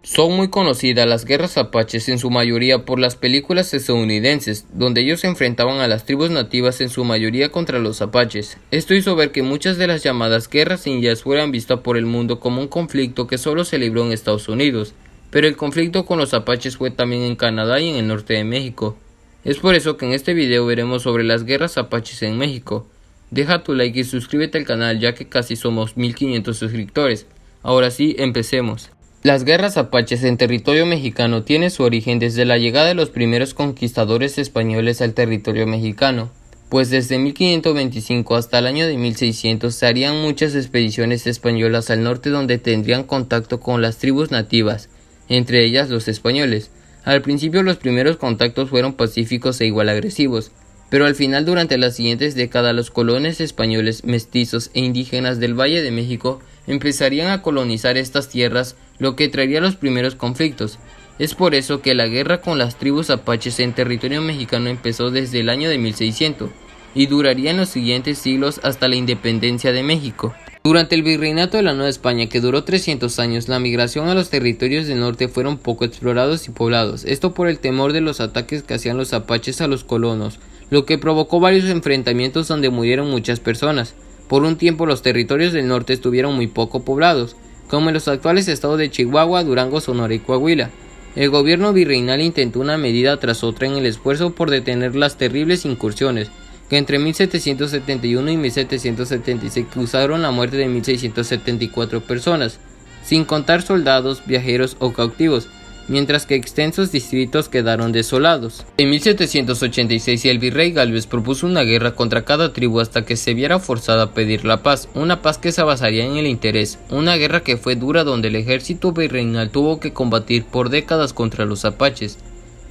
Son muy conocidas las guerras apaches en su mayoría por las películas estadounidenses, donde ellos se enfrentaban a las tribus nativas en su mayoría contra los apaches. Esto hizo ver que muchas de las llamadas guerras indias fueran vistas por el mundo como un conflicto que solo se libró en Estados Unidos, pero el conflicto con los apaches fue también en Canadá y en el norte de México. Es por eso que en este video veremos sobre las guerras apaches en México. Deja tu like y suscríbete al canal ya que casi somos 1500 suscriptores. Ahora sí, empecemos. Las guerras apaches en territorio mexicano tienen su origen desde la llegada de los primeros conquistadores españoles al territorio mexicano, pues desde 1525 hasta el año de 1600 se harían muchas expediciones españolas al norte donde tendrían contacto con las tribus nativas, entre ellas los españoles. Al principio los primeros contactos fueron pacíficos e igual agresivos, pero al final durante las siguientes décadas los colonos españoles, mestizos e indígenas del Valle de México empezarían a colonizar estas tierras, lo que traería los primeros conflictos. Es por eso que la guerra con las tribus apaches en territorio mexicano empezó desde el año de 1600 y duraría en los siguientes siglos hasta la independencia de México. Durante el virreinato de la Nueva España, que duró 300 años, la migración a los territorios del norte fueron poco explorados y poblados, esto por el temor de los ataques que hacían los apaches a los colonos, lo que provocó varios enfrentamientos donde murieron muchas personas. Por un tiempo los territorios del norte estuvieron muy poco poblados, como en los actuales estados de Chihuahua, Durango, Sonora y Coahuila. El gobierno virreinal intentó una medida tras otra en el esfuerzo por detener las terribles incursiones, que entre 1771 y 1776 causaron la muerte de 1674 personas, sin contar soldados, viajeros o cautivos, mientras que extensos distritos quedaron desolados. En 1786 el virrey Gálvez propuso una guerra contra cada tribu hasta que se viera forzada a pedir la paz, una paz que se basaría en el interés, una guerra que fue dura donde el ejército virreinal tuvo que combatir por décadas contra los apaches.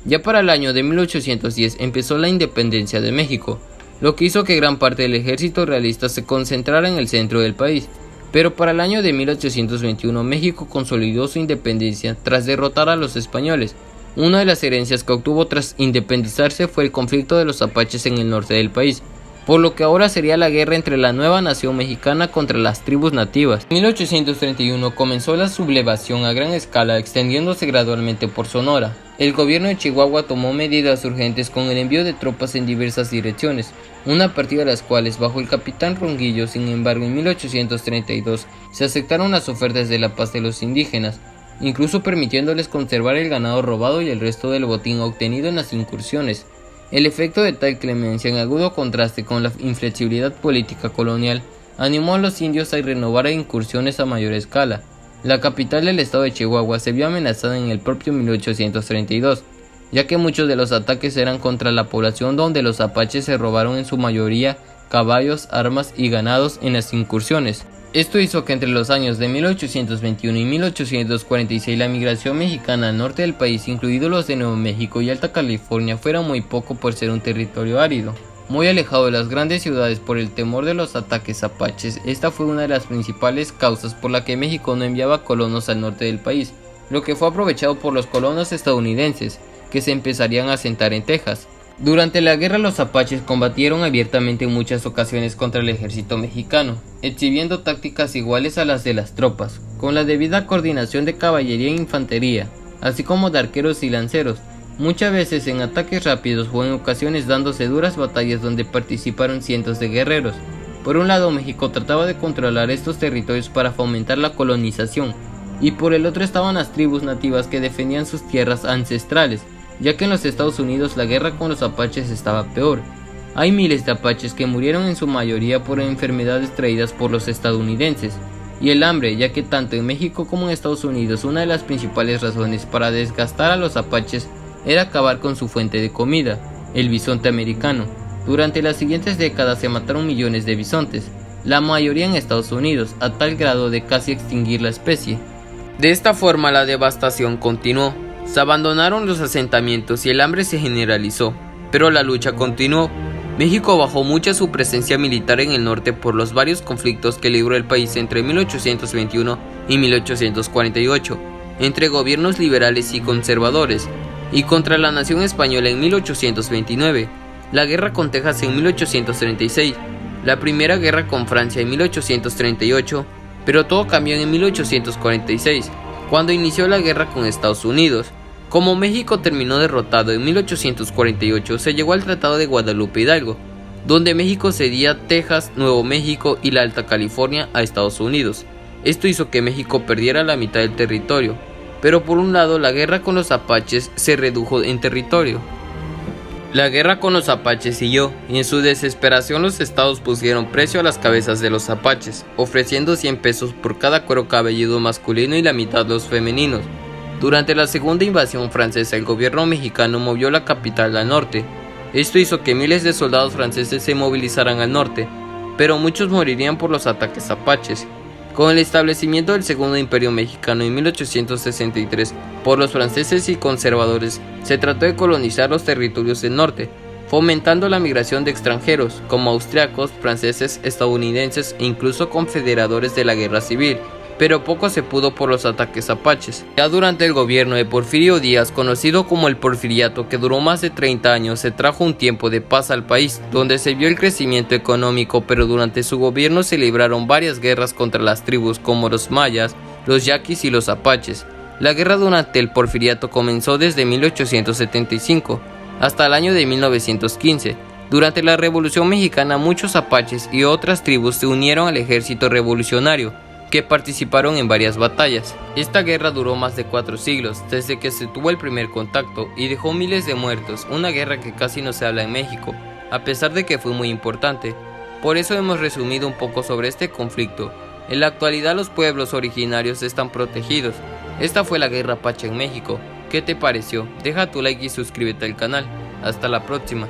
Ya para el año de 1810 empezó la independencia de México, lo que hizo que gran parte del ejército realista se concentrara en el centro del país. Pero para el año de 1821 México consolidó su independencia tras derrotar a los españoles. Una de las herencias que obtuvo tras independizarse fue el conflicto de los apaches en el norte del país, por lo que ahora sería la guerra entre la nueva nación mexicana contra las tribus nativas. En 1831 comenzó la sublevación a gran escala, extendiéndose gradualmente por Sonora. El gobierno de Chihuahua tomó medidas urgentes con el envío de tropas en diversas direcciones, una partida de las cuales bajo el capitán Ronquillo. Sin embargo, en 1832 se aceptaron las ofertas de la paz de los indígenas, incluso permitiéndoles conservar el ganado robado y el resto del botín obtenido en las incursiones. El efecto de tal clemencia, en agudo contraste con la inflexibilidad política colonial, animó a los indios a renovar incursiones a mayor escala. La capital del estado de Chihuahua se vio amenazada en el propio 1832, ya que muchos de los ataques eran contra la población, donde los apaches se robaron en su mayoría caballos, armas y ganados en las incursiones. Esto hizo que entre los años de 1821 y 1846 la migración mexicana al norte del país, incluidos los de Nuevo México y Alta California, fuera muy poco por ser un territorio árido, muy alejado de las grandes ciudades por el temor de los ataques apaches. Esta fue una de las principales causas por la que México no enviaba colonos al norte del país, lo que fue aprovechado por los colonos estadounidenses, que se empezarían a asentar en Texas. Durante la guerra los apaches combatieron abiertamente en muchas ocasiones contra el ejército mexicano, exhibiendo tácticas iguales a las de las tropas, con la debida coordinación de caballería e infantería, así como de arqueros y lanceros, muchas veces en ataques rápidos o en ocasiones dándose duras batallas donde participaron cientos de guerreros. Por un lado, México trataba de controlar estos territorios para fomentar la colonización, y por el otro estaban las tribus nativas que defendían sus tierras ancestrales, ya que en los Estados Unidos la guerra con los apaches estaba peor. Hay miles de apaches que murieron en su mayoría por enfermedades traídas por los estadounidenses, y el hambre, ya que tanto en México como en Estados Unidos una de las principales razones para desgastar a los apaches era acabar con su fuente de comida, el bisonte americano. Durante las siguientes décadas se mataron millones de bisontes, la mayoría en Estados Unidos, a tal grado de casi extinguir la especie. De esta forma la devastación continuó. Se abandonaron los asentamientos y el hambre se generalizó, pero la lucha continuó. México bajó mucho su presencia militar en el norte por los varios conflictos que libró el país entre 1821 y 1848, entre gobiernos liberales y conservadores, y contra la nación española en 1829, la guerra con Texas en 1836, la primera guerra con Francia en 1838, pero todo cambió en 1846, cuando inició la guerra con Estados Unidos. Como México terminó derrotado en 1848, se llegó al Tratado de Guadalupe Hidalgo, donde México cedía Texas, Nuevo México y la Alta California a Estados Unidos. Esto hizo que México perdiera la mitad del territorio, pero por un lado la guerra con los apaches se redujo en territorio. La guerra con los apaches siguió, y en su desesperación los estados pusieron precio a las cabezas de los apaches, ofreciendo 100 pesos por cada cuero cabelludo masculino y la mitad los femeninos. Durante la segunda invasión francesa, el gobierno mexicano movió la capital al norte. Esto hizo que miles de soldados franceses se movilizaran al norte, pero muchos morirían por los ataques apaches. Con el establecimiento del Segundo Imperio Mexicano en 1863 por los franceses y conservadores, se trató de colonizar los territorios del norte, fomentando la migración de extranjeros, como austriacos, franceses, estadounidenses e incluso confederadores de la guerra civil, pero poco se pudo por los ataques apaches. Ya durante el gobierno de Porfirio Díaz, conocido como el Porfiriato, que duró más de 30 años, se trajo un tiempo de paz al país, donde se vio el crecimiento económico, pero durante su gobierno se libraron varias guerras contra las tribus como los mayas, los yaquis y los apaches. La guerra durante el Porfiriato comenzó desde 1875 hasta el año de 1915. Durante la Revolución Mexicana, muchos apaches y otras tribus se unieron al ejército revolucionario, que participaron en varias batallas. Esta guerra duró más de 4 siglos, desde que se tuvo el primer contacto, y dejó miles de muertos, una guerra que casi no se habla en México, a pesar de que fue muy importante. Por eso hemos resumido un poco sobre este conflicto. En la actualidad los pueblos originarios están protegidos. Esta fue la guerra apache en México. ¿Qué te pareció? Deja tu like y suscríbete al canal. Hasta la próxima.